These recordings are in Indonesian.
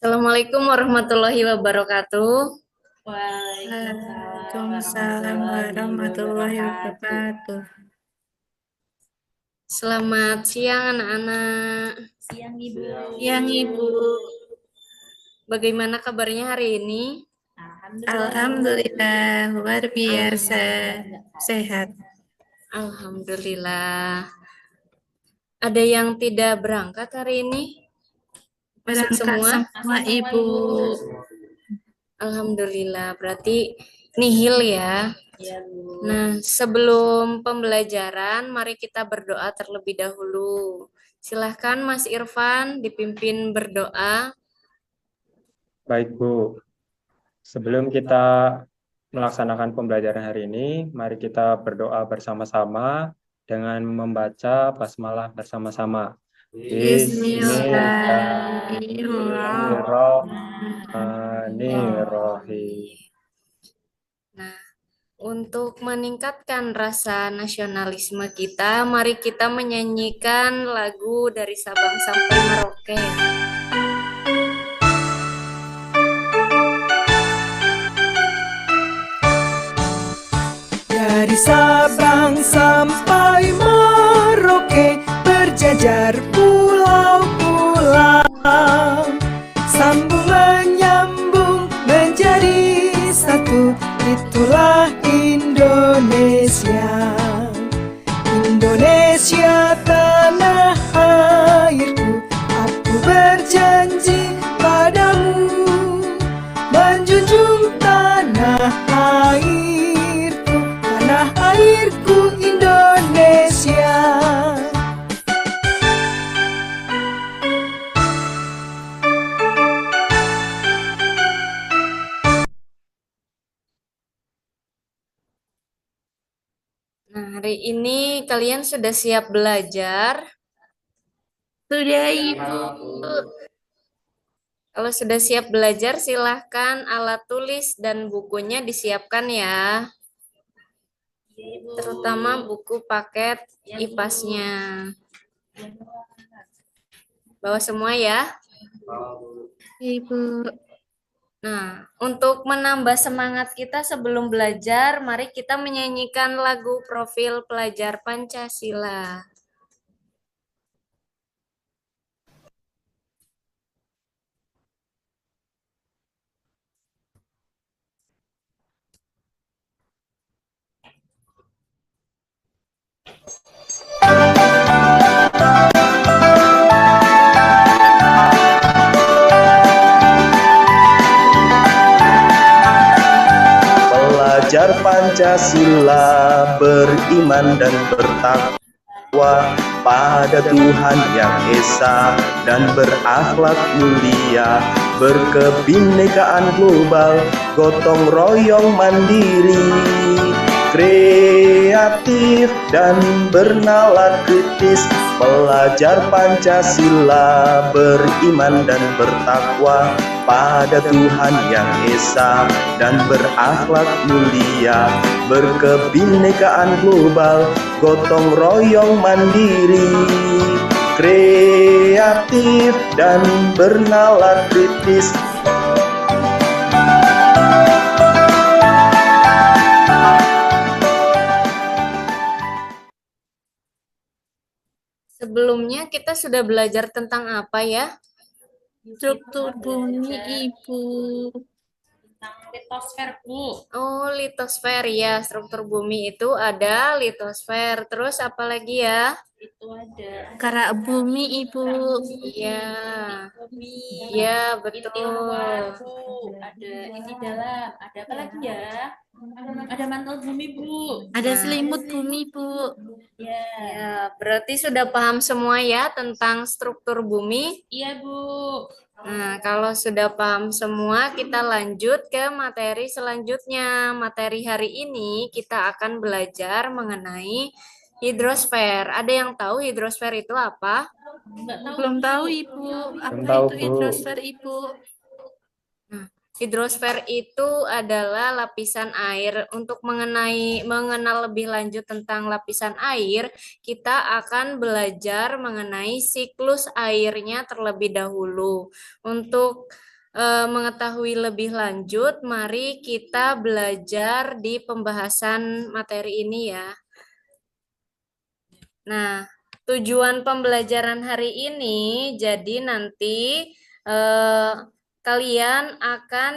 Assalamualaikum warahmatullahi wabarakatuh. Waalaikumsalam Waalaikumsalam warahmatullahi warahmatullahi wabarakatuh. wabarakatuh. Selamat siang anak-anak. Siang Ibu. Siang Ibu, Bagaimana kabarnya hari ini? Alhamdulillah luar biasa sehat. Alhamdulillah. Ada yang tidak berangkat hari ini? Masuk Berangkat semua? semua Ibu. Alhamdulillah. Berarti nihil ya. Iya Bu. Nah, sebelum pembelajaran, mari kita berdoa terlebih dahulu. Silahkan Mas Irfan dipimpin berdoa. Baik, Bu. Sebelum kita melaksanakan pembelajaran hari ini, mari kita berdoa bersama-sama dengan membaca basmalah bersama-sama. Bismillahirrahmanirrahim. Nah, untuk meningkatkan rasa nasionalisme kita, mari kita menyanyikan lagu dari Sabang sampai Merauke. Dari Sabang sampai Merauke berjajar pulau-pulau, sambung menyambung menjadi satu, itulah Indonesia. Indonesia tanah airku, aku berjanji padamu menjunjung tanah airku Indonesia. Nah, hari ini kalian sudah siap belajar? Sudah Ibu. Kalau sudah siap belajar, silahkan alat tulis dan bukunya disiapkan ya. Terutama buku paket IPAS-nya. Bawa semua ya. Ibu, Nah, untuk menambah semangat kita sebelum belajar, mari kita menyanyikan lagu profil pelajar Pancasila. Pelajar Pancasila beriman dan bertakwa pada Tuhan Yang Esa dan berakhlak mulia, berkebinekaan global, gotong royong mandiri, kreatif dan bernalar kritis. Pelajar Pancasila beriman dan bertakwa pada Tuhan Yang Esa dan berakhlak mulia, berkebinekaan global, gotong royong mandiri, kreatif dan bernalar kritis. Sebelumnya kita sudah belajar tentang apa ya? struktur bumi Ibu. Tentang litosfer Bu. Oh, litosfer ya. Struktur bumi itu ada litosfer. Terus apa lagi ya? Itu ada Kerak bumi Ibu. Iya. bumi. Iya, Inti betul. luar Bu. Ada inti dalam. Ada apa lagi ya? Ada mantel bumi Bu. Ada selimut bumi Bu. Ya. Ya, berarti sudah paham semua ya tentang struktur bumi? Iya Bu. Nah, kalau sudah paham semua, kita lanjut ke materi selanjutnya. Materi hari ini kita akan belajar mengenai hidrosfer. Ada yang tahu hidrosfer itu apa? Enggak tahu Belum Bu. tahu Ibu. Apa tahu, itu Bu. hidrosfer Ibu? Nah, hidrosfer itu adalah lapisan air. Untuk mengenal lebih lanjut tentang lapisan air, kita akan belajar mengenai siklus airnya terlebih dahulu. Untuk mengetahui lebih lanjut, mari kita belajar di pembahasan materi ini ya. Nah, tujuan pembelajaran hari ini, jadi nanti kalian akan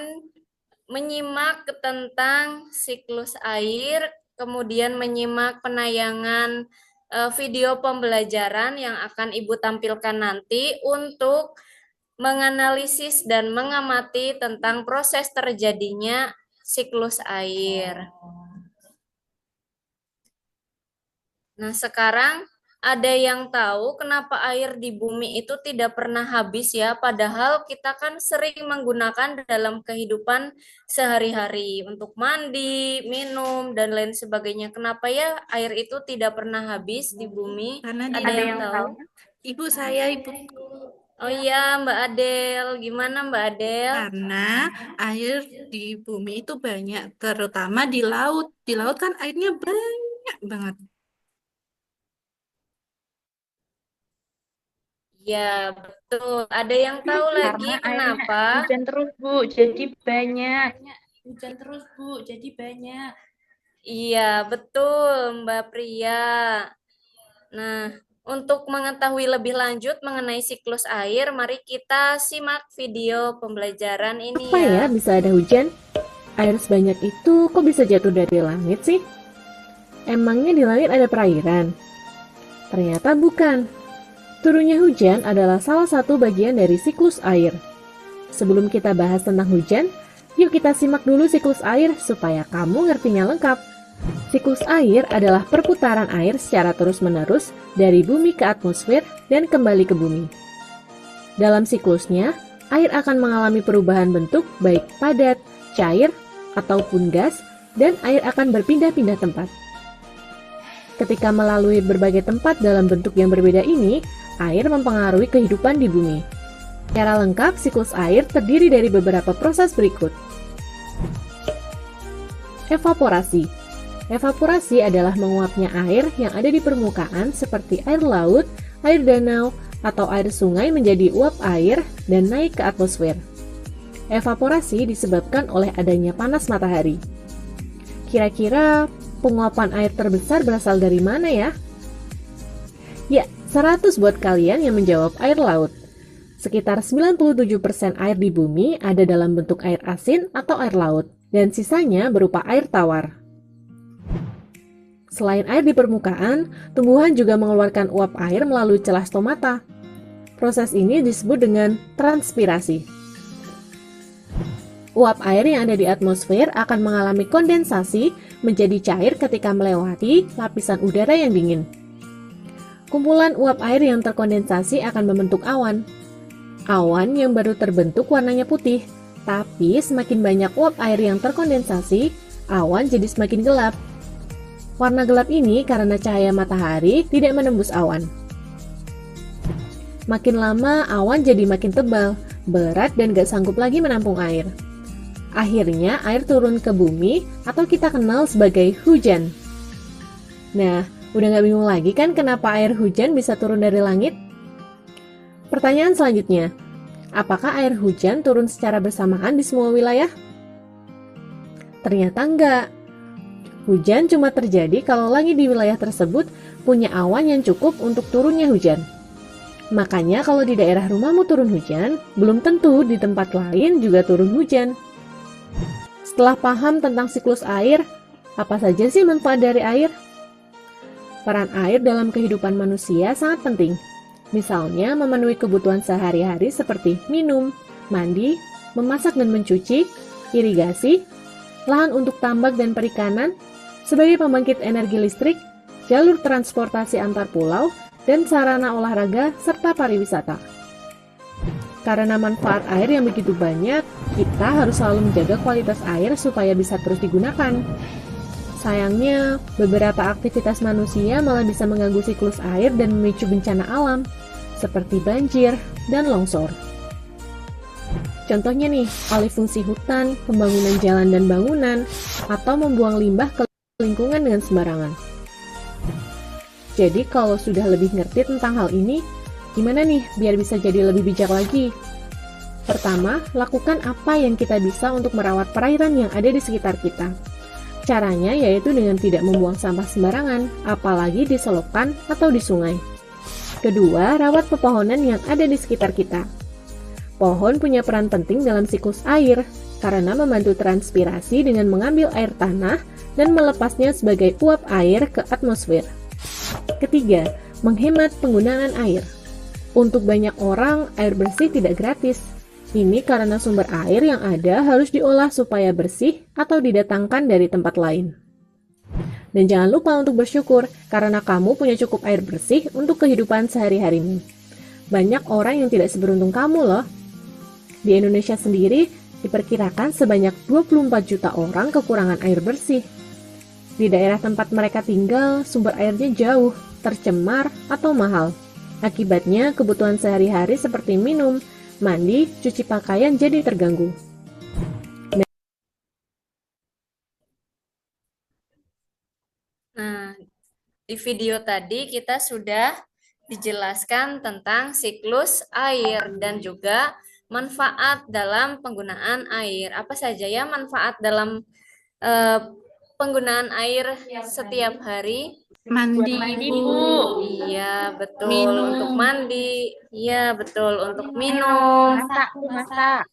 menyimak tentang siklus air, kemudian menyimak penayangan video pembelajaran yang akan Ibu tampilkan nanti untuk menganalisis dan mengamati tentang proses terjadinya siklus air. Nah, sekarang ada yang tahu kenapa air di bumi itu tidak pernah habis ya, padahal kita kan sering menggunakan dalam kehidupan sehari-hari untuk mandi, minum, dan lain sebagainya. Kenapa ya air itu tidak pernah habis di bumi? Karena Ada yang tahu? Ibu saya, Ibu. Oh iya, Mbak Adel. Gimana Mbak Adel? Karena air di bumi itu banyak, terutama di laut. Di laut kan airnya banyak banget. Ya, betul. Ada yang tahu lagi kenapa? Hujan terus, Bu, jadi banyak. Hujan terus, Bu, jadi banyak. Iya, betul, Mbak Pria. Nah, untuk mengetahui lebih lanjut mengenai siklus air, mari kita simak video pembelajaran ini Apa ya ya. bisa ada hujan? Air sebanyak itu kok bisa jatuh dari langit sih? Emangnya di langit ada perairan? Ternyata bukan. Turunnya hujan adalah salah satu bagian dari siklus air. Sebelum kita bahas tentang hujan, yuk kita simak dulu siklus air supaya kamu ngertinya lengkap. Siklus air adalah perputaran air secara terus-menerus dari bumi ke atmosfer dan kembali ke bumi. Dalam siklusnya, air akan mengalami perubahan bentuk baik padat, cair, ataupun gas, dan air akan berpindah-pindah tempat. Ketika melalui berbagai tempat dalam bentuk yang berbeda ini, air mempengaruhi kehidupan di bumi. Secara lengkap, siklus air terdiri dari beberapa proses berikut. Evaporasi. Evaporasi adalah menguapnya air yang ada di permukaan seperti air laut, air danau, atau air sungai menjadi uap air dan naik ke atmosfer. Evaporasi disebabkan oleh adanya panas matahari. Kira-kira penguapan air terbesar berasal dari mana ya? Ya, 100 buat kalian yang menjawab air laut. Sekitar 97% air di bumi ada dalam bentuk air asin atau air laut, dan sisanya berupa air tawar. Selain air di permukaan, tumbuhan juga mengeluarkan uap air melalui celah stomata. Proses ini disebut dengan transpirasi. Uap air yang ada di atmosfer akan mengalami kondensasi menjadi cair ketika melewati lapisan udara yang dingin. Kumpulan uap air yang terkondensasi akan membentuk awan. Awan yang baru terbentuk warnanya putih, tapi semakin banyak uap air yang terkondensasi, awan jadi semakin gelap. Warna gelap ini karena cahaya matahari tidak menembus awan. Makin lama, awan jadi makin tebal, berat dan gak sanggup lagi menampung air. Akhirnya, air turun ke bumi atau kita kenal sebagai hujan. Nah, udah gak bingung lagi kan kenapa air hujan bisa turun dari langit? Pertanyaan selanjutnya, apakah air hujan turun secara bersamaan di semua wilayah? Ternyata enggak. Hujan cuma terjadi kalau langit di wilayah tersebut punya awan yang cukup untuk turunnya hujan. Makanya kalau di daerah rumahmu turun hujan, belum tentu di tempat lain juga turun hujan. Setelah paham tentang siklus air, apa saja sih manfaat dari air? Peran air dalam kehidupan manusia sangat penting. Misalnya memenuhi kebutuhan sehari-hari seperti minum, mandi, memasak dan mencuci, irigasi, lahan untuk tambak dan perikanan, sebagai pembangkit energi listrik, jalur transportasi antar pulau, dan sarana olahraga serta pariwisata. Karena manfaat air yang begitu banyak, kita harus selalu menjaga kualitas air supaya bisa terus digunakan. Sayangnya, beberapa aktivitas manusia malah bisa mengganggu siklus air dan memicu bencana alam, seperti banjir dan longsor. Contohnya nih, alih fungsi hutan, pembangunan jalan dan bangunan, atau membuang limbah ke lingkungan dengan sembarangan. Jadi kalau sudah lebih ngerti tentang hal ini, gimana nih biar bisa jadi lebih bijak lagi? Pertama, lakukan apa yang kita bisa untuk merawat perairan yang ada di sekitar kita. Caranya yaitu dengan tidak membuang sampah sembarangan, apalagi di selokan atau di sungai. Kedua, rawat pepohonan yang ada di sekitar kita. Pohon punya peran penting dalam siklus air, karena membantu transpirasi dengan mengambil air tanah dan melepasnya sebagai uap air ke atmosfer. Ketiga, menghemat penggunaan air. Untuk banyak orang, air bersih tidak gratis. Ini karena sumber air yang ada harus diolah supaya bersih atau didatangkan dari tempat lain. Dan jangan lupa untuk bersyukur karena kamu punya cukup air bersih untuk kehidupan sehari-harimu. Banyak orang yang tidak seberuntung kamu loh. Di Indonesia sendiri, diperkirakan sebanyak 24 juta orang kekurangan air bersih. Di daerah tempat mereka tinggal, sumber airnya jauh, tercemar, atau mahal. Akibatnya, kebutuhan sehari-hari seperti minum, mandi, cuci pakaian jadi terganggu. Nah, di video tadi kita sudah dijelaskan tentang siklus air dan juga manfaat dalam penggunaan air. Apa saja ya manfaat dalam penggunaan air setiap hari? Mandi, Bu. Iya, betul. Minum. Untuk mandi. Iya, betul. Untuk minum, masak.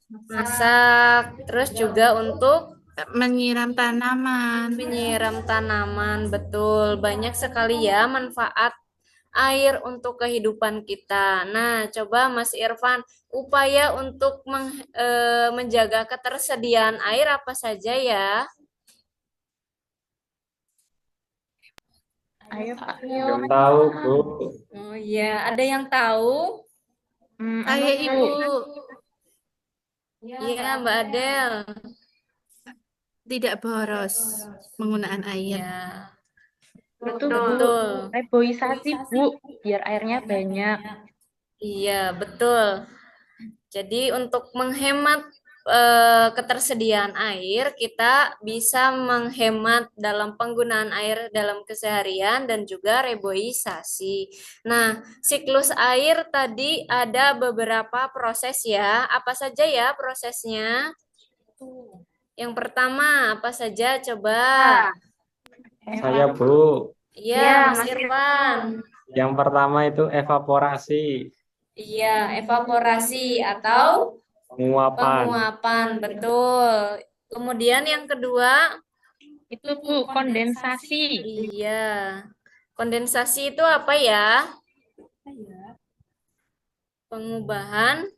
Terus juga untuk Menyiram tanaman. menyiram tanaman, betul. Banyak sekali ya manfaat air untuk kehidupan kita. Nah, coba Mas Irfan, upaya untuk menjaga ketersediaan air apa saja ya? Belum tahu, Bu. Oh iya, ada yang tahu? Saya Ibu. Iya, Mbak Adel. Tidak boros penggunaan air. Iya, Betul. Reboisasi, Bu, biar airnya banyak. iya, betul. Jadi untuk menghemat ketersediaan air, kita bisa menghemat dalam penggunaan air dalam keseharian dan juga reboisasi. Nah, siklus air tadi ada beberapa proses ya. Apa saja ya prosesnya? Yang pertama, apa saja coba? Saya, Bu. Iya, Mas Irfan. Yang pertama itu evaporasi, Iya, evaporasi atau penguapan. penguapan, betul. Kemudian yang kedua, Itu, Bu, kondensasi. iya. Kondensasi itu apa ya? Pengubahan.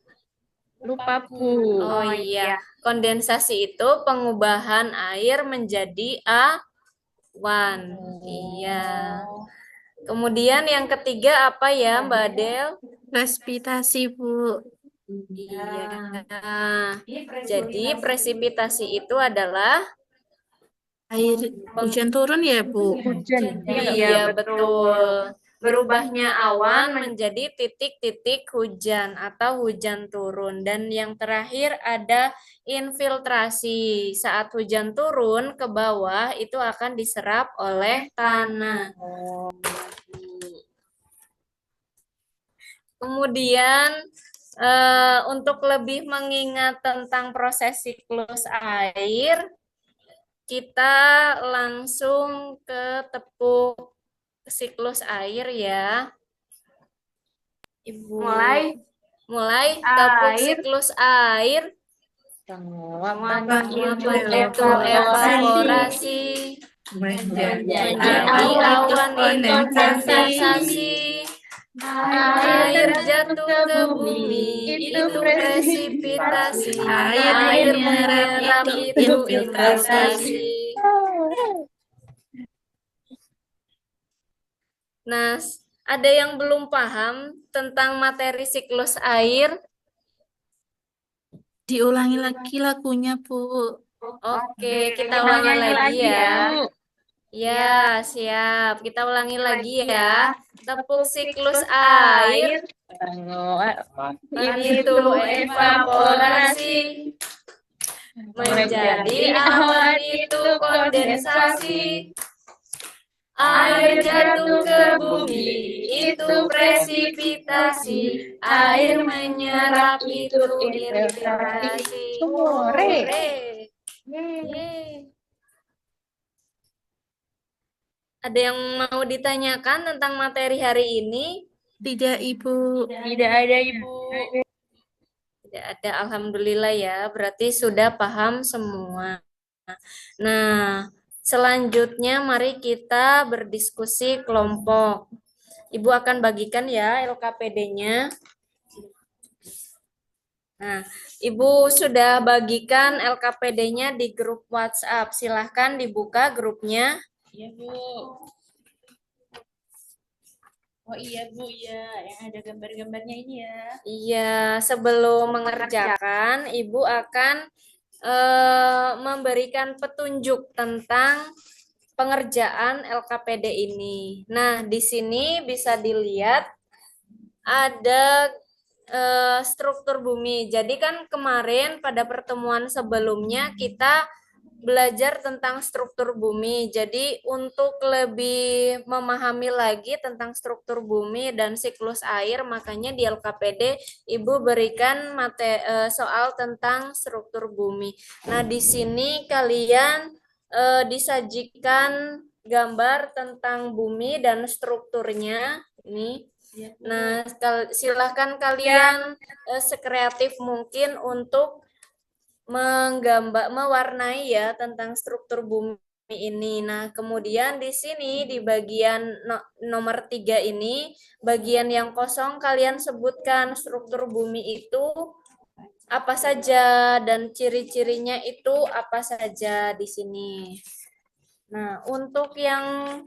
Lupa, Bu. Oh iya, kondensasi itu pengubahan air menjadi awan. Iya. Kemudian yang ketiga apa ya, Mbak Adel? Presipitasi, Bu. Iya. Jadi presipitasi itu adalah Air hujan turun ya, Bu. Hujan. iya, betul. Berubahnya awan menjadi titik-titik hujan atau hujan turun. Dan yang terakhir ada infiltrasi. Saat hujan turun ke bawah itu akan diserap oleh tanah. Kemudian untuk lebih mengingat tentang proses siklus air, kita langsung ke tepuk siklus air ya. Ibu. Mulai tepuk siklus air. Penguapan itu evaporasi. Menjadi awan kondensasi. Air jatuh ke bumi itu presipitasi. Air menyerap itu infiltrasi. Nah, ada yang belum paham tentang materi siklus air? Diulangi lagi lagunya, Bu. Oke, kita ulangi lagi ya. Ya, siap. Kita ulangi lagi ya. Tepuk siklus air. Itu evaporasi. Menjadi awan itu kondensasi. Air jatuh ke bumi, itu presipitasi. Air menyerap, itu infiltrasi. Hore. Yeay. Ada yang mau ditanyakan tentang materi hari ini? Tidak, Ibu. Tidak ada, Ibu. Tidak ada, alhamdulillah ya. Berarti sudah paham semua. Nah, selanjutnya mari kita berdiskusi kelompok. Ibu akan bagikan ya LKPD-nya. Nah, Ibu sudah bagikan LKPD-nya di grup WhatsApp. Silahkan dibuka grupnya. Iya, Bu. Oh iya, Bu, ya. Yang ada gambar-gambarnya ini ya. Iya, sebelum mengerjakan, Ibu akan memberikan petunjuk tentang pengerjaan LKPD ini. Nah, di sini bisa dilihat ada struktur bumi. Jadi kan kemarin pada pertemuan sebelumnya kita belajar tentang struktur bumi. Jadi untuk lebih memahami lagi tentang struktur bumi dan siklus air, makanya di LKPD Ibu berikan soal tentang struktur bumi. Nah, di sini kalian disajikan gambar tentang bumi dan strukturnya. Ini. Nah, silakan kalian sekreatif mungkin untuk mewarnai ya tentang struktur bumi ini. Nah, kemudian di sini di bagian nomor 3 ini, bagian yang kosong kalian sebutkan struktur bumi itu apa saja dan ciri-cirinya itu apa saja di sini. Nah, untuk yang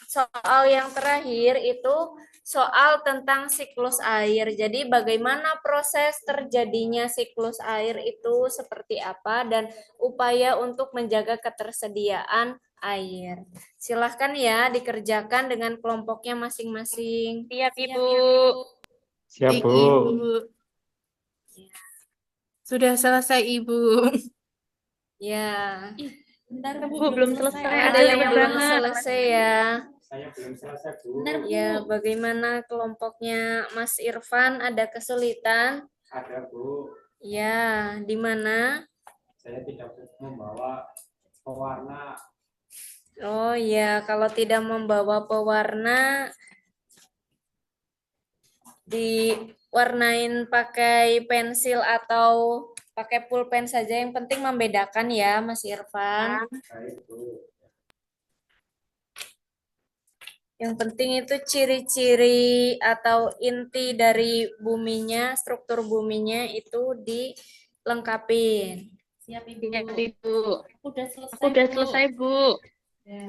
soal yang terakhir itu soal tentang siklus air. Jadi bagaimana proses terjadinya siklus air itu seperti apa dan upaya untuk menjaga ketersediaan air. Silahkan ya dikerjakan dengan kelompoknya masing-masing. Siap, Ibu. Siap, Baik, Bu. Ibu. Sudah selesai, Ibu. Ya, Bentar, Bu, belum selesai. ada yang belum selesai ya. Saya belum selesai, Bu. Bentar, Bu. Ya, bagaimana kelompoknya Mas Irfan? Ada kesulitan? Ada, Bu. Ya, di mana? Saya tidak membawa pewarna. Oh ya, kalau tidak membawa pewarna, diwarnain pakai pensil atau pakai pulpen saja. Yang penting membedakan ya, Mas Irfan. Baik, Bu. Yang penting itu ciri-ciri atau inti dari buminya, struktur buminya itu dilengkapin. Siap, Ibu. Siap, Ibu. Udah selesai, Aku udah Bu. selesai, Bu.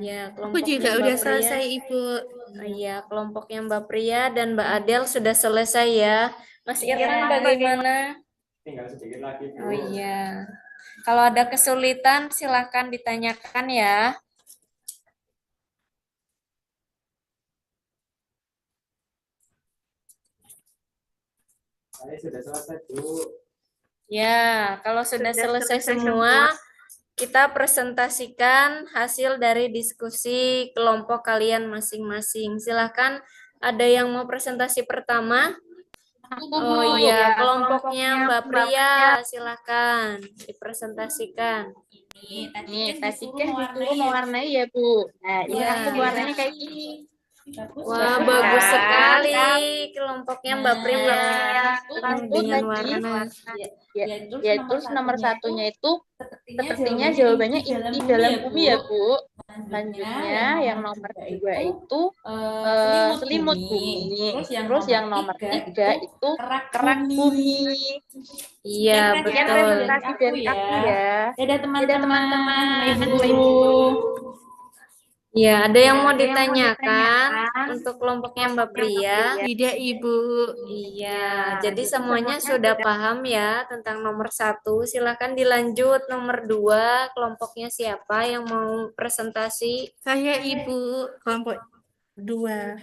Ya, Aku kelompoknya juga Mbak udah Pria. selesai, Ibu. Iya, kelompoknya Mbak Pria dan Mbak Adel sudah selesai ya. Mas Irfan bagaimana? Tinggal sedikit lagi, Bu. Oh iya. Kalau ada kesulitan silahkan ditanyakan ya. Saya sudah selesai, Bu. Ya, kalau sudah selesai semua, kita presentasikan hasil dari diskusi kelompok kalian masing-masing. Silahkan, ada yang mau presentasi pertama? Oh iya, kelompoknya Mbak Pria, silahkan dipresentasikan. Nih, Nih, tadi disuruh kan disuruh mewarnai ya, Bu. Nah, ini Iya. aku mewarnainya kayak gini. Bagus, Wah, ya. bagus kan? sekali kelompoknya Mbak Pria Aku dengan tadi warna. ya terus nomor satunya itu sepertinya jawabannya inti dalam bumi ya, Bu. Selanjutnya yang nomor 2 itu selimut bumi. Terus yang nomor 3 itu kerak bumi. Iya, Sekian betul. presentasi dari aku ya. Dadah teman-teman. Ibu. Ya, ada yang mau ditanyakan untuk kelompoknya Mbak Pria? Tidak, Ibu. Iya, jadi semuanya sudah paham ya tentang nomor 1. Silakan dilanjut nomor 2. Kelompoknya siapa yang mau presentasi? Saya, Ibu. Kelompok 2.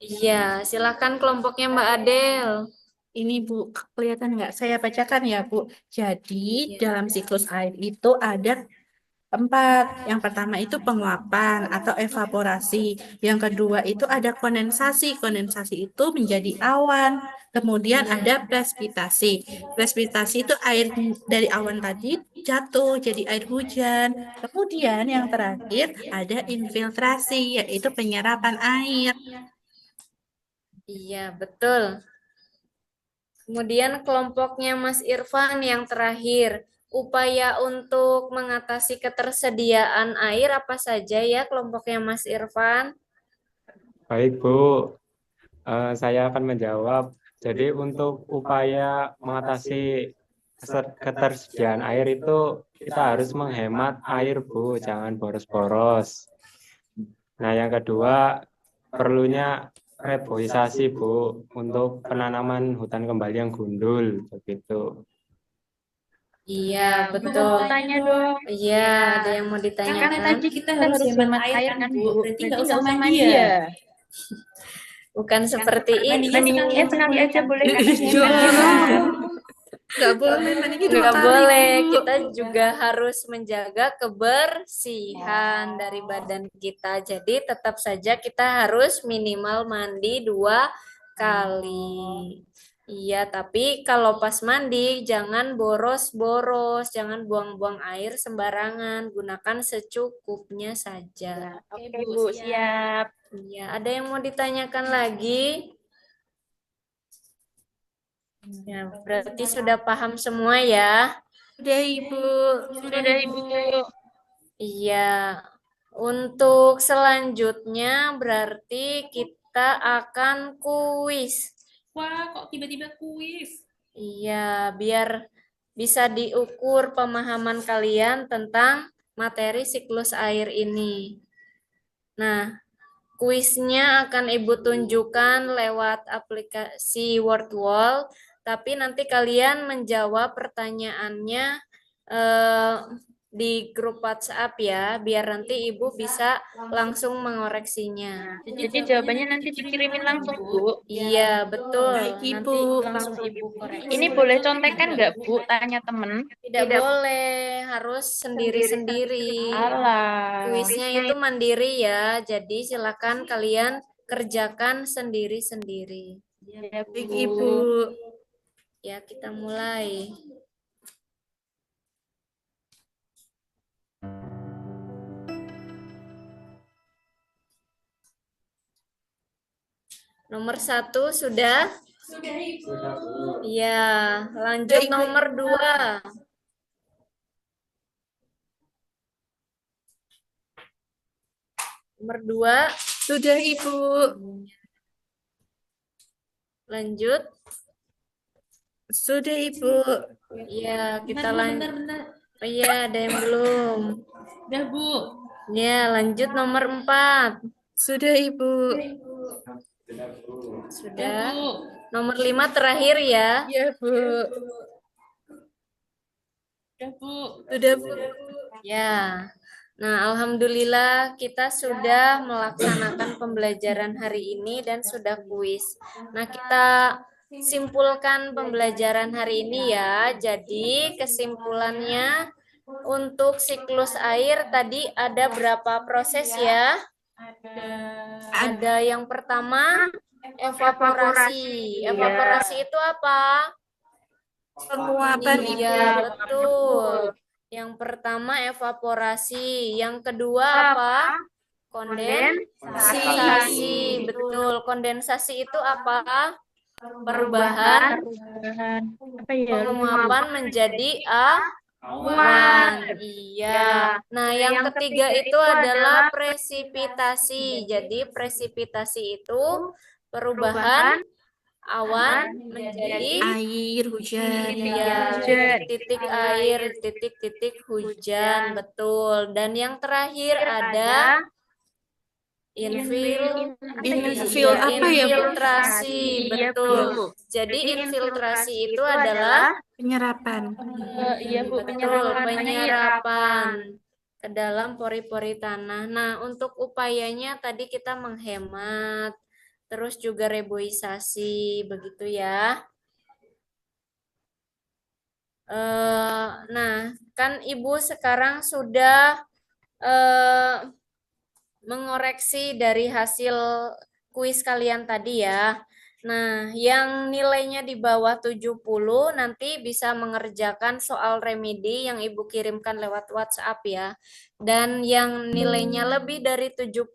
Iya, silakan kelompoknya Mbak Adel. Ini, Bu, kelihatan nggak? Saya bacakan ya, Bu. Jadi, Iya. dalam siklus air itu ada Empat. Yang pertama itu penguapan atau evaporasi. Yang kedua itu ada kondensasi. Kondensasi itu menjadi awan. Kemudian ada presipitasi. Presipitasi itu air dari awan tadi jatuh jadi air hujan. Kemudian yang terakhir ada infiltrasi, yaitu penyerapan air. Iya, betul. Kemudian kelompoknya Mas Irfan yang terakhir. Upaya untuk mengatasi ketersediaan air apa saja ya kelompoknya Mas Irfan? Baik, Bu. Saya akan menjawab. Jadi untuk upaya mengatasi ketersediaan air itu kita harus menghemat air, Bu. Jangan boros-boros. Nah, yang kedua perlunya reboisasi, Bu, untuk penanaman hutan kembali yang gundul, begitu. Iya, Mau betul. tanya dong. Iya, ada yang mau Kan ditanyakan? tadi kita harus hemat air kan, Bu. Berarti nggak usah mandi mandi ya? ya? Bukan seperti ini. Mandinya sekali aja boleh kan? Nggak boleh, mandinya dua Nggak kali, boleh, Bu. kita juga harus menjaga kebersihan dari badan kita. Jadi tetap saja kita harus minimal mandi 2 kali. Iya, tapi kalau pas mandi jangan boros-boros, jangan buang-buang air sembarangan, gunakan secukupnya saja. Oke, Bu, siap. Iya, ada yang mau ditanyakan lagi? Ya, berarti sudah paham semua ya. Udah, Ibu. Sudah, Ibu. Iya, untuk selanjutnya berarti kita akan kuis. Wah, kok tiba-tiba kuis? Iya, biar bisa diukur pemahaman kalian tentang materi siklus air ini. Nah, kuisnya akan Ibu tunjukkan lewat aplikasi WordWall, tapi nanti kalian menjawab pertanyaannya di grup WhatsApp ya, biar nanti Ibu bisa langsung mengoreksinya. Jadi jawabannya nanti dikirimin langsung, Bu. Iya, betul. Baik, Nanti Ibu. langsung Ibu koreksi. Ini boleh contekan nggak, Bu? Tanya temen. Tidak boleh, harus sendiri-sendiri. Alah. Kuisnya itu mandiri ya, jadi silakan kalian kerjakan sendiri-sendiri. Ya, Baik, Bu. Ibu. Ya, kita mulai. Nomor 1 sudah? Sudah, Bu. Iya, lanjut nomor 2. Nomor 2, Sudah, Ibu. lanjut. Sudah, Ibu. Iya, kita Bentar, lanjut. bentar. Oh iya, ada yang belum. Udah, Bu. Ya, lanjut nomor 4. Sudah, Ibu. Sudah, Bu. Udah, Sudah. Bu. Nomor 5 terakhir ya. Ya, Bu. Udah, Bu. Sudah, Bu. Ya. Nah, alhamdulillah kita sudah melaksanakan pembelajaran hari ini dan sudah kuis. Nah, kita simpulkan pembelajaran hari ini ya. Jadi, kesimpulannya untuk siklus air tadi ada berapa proses ya? Ada yang pertama evaporasi. Evaporasi itu apa? Penguapan, Ibu. Iya, betul. Yang pertama evaporasi, yang kedua apa? Kondensasi. Betul. Kondensasi itu apa? Perubahan Apa ya? penguapan menjadi awan. Iya. Nah, yang ketiga itu adalah presipitasi. Jadi presipitasi itu perubahan awan menjadi Air, hujan. iya, titik air, titik-titik hujan, betul. Dan yang terakhir ada infiltrasi, betul. Jadi infiltrasi itu adalah Penyerapan. Iya, Bu, betul, penyerapan ke dalam pori-pori tanah. Nah, untuk upayanya tadi kita menghemat, terus juga reboisasi, begitu ya. Nah, kan Ibu sekarang sudah mengoreksi dari hasil kuis kalian tadi ya. Nah, yang nilainya di bawah 70 nanti bisa mengerjakan soal remedi yang Ibu kirimkan lewat WhatsApp ya. Dan yang nilainya lebih dari 70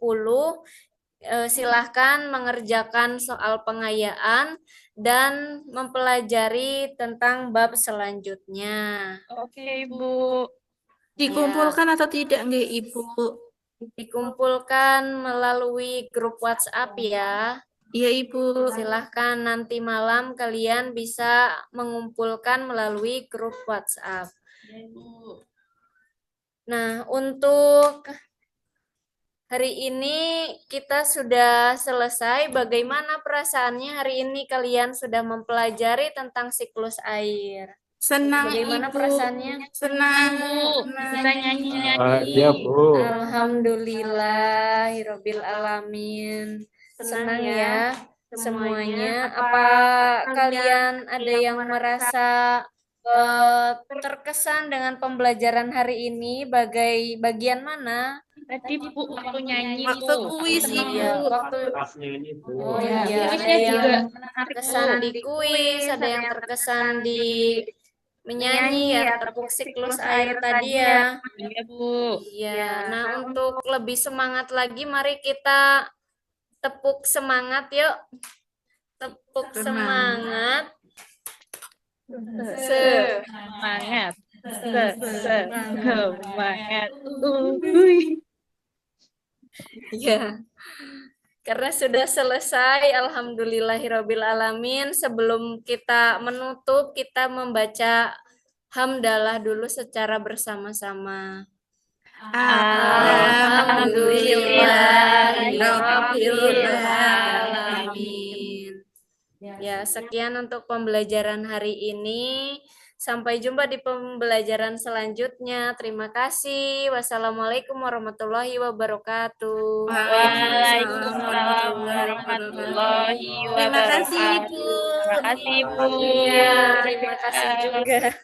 silahkan mengerjakan soal pengayaan dan mempelajari tentang bab selanjutnya. Oke, Ibu. Dikumpulkan atau tidak nggih Ibu? Dikumpulkan melalui grup WhatsApp ya. Iya Ibu. Silahkan nanti malam kalian bisa mengumpulkan melalui grup WhatsApp. Nah, untuk hari ini kita sudah selesai. Bagaimana perasaannya hari ini kalian sudah mempelajari tentang siklus air? Senang Bagaimana Ibu. perasaannya? Senang. Bisa nyanyi-nyanyi. Iya Bu. Alhamdulillahirabbil alamin. Senang ya semuanya. Apa kalian ada yang merasa terkesan dengan pembelajaran hari ini? Bagian mana? Tadi Bu waktu nyanyi Waktu Bu. kuis Senang. Ibu. Iya, waktu Kelasnya ini Bu. oh Ya, iya, ada kuisnya juga yang menarik terkesan Bu. di kuis, ada yang terkesan di menyanyi ya, tepuk siklus air tadi ya. Iya Bu. Iya, nah untuk lebih semangat lagi, mari kita tepuk semangat yuk. Tepuk semangat. Semangat. Semangat. Ya, karena sudah selesai, alhamdulillahirabbil alamin. Sebelum kita menutup, kita membaca hamdalah dulu secara bersama-sama. Alhamdulillahirabbil alamin. Ya, sekian untuk pembelajaran hari ini. Sampai jumpa di pembelajaran selanjutnya. Terima kasih. Wassalamualaikum warahmatullahi wabarakatuh. Waalaikumsalam warahmatullahi Terima kasih wabarakatuh. Ibu. Terima kasih Bu. Iya, terima kasih juga.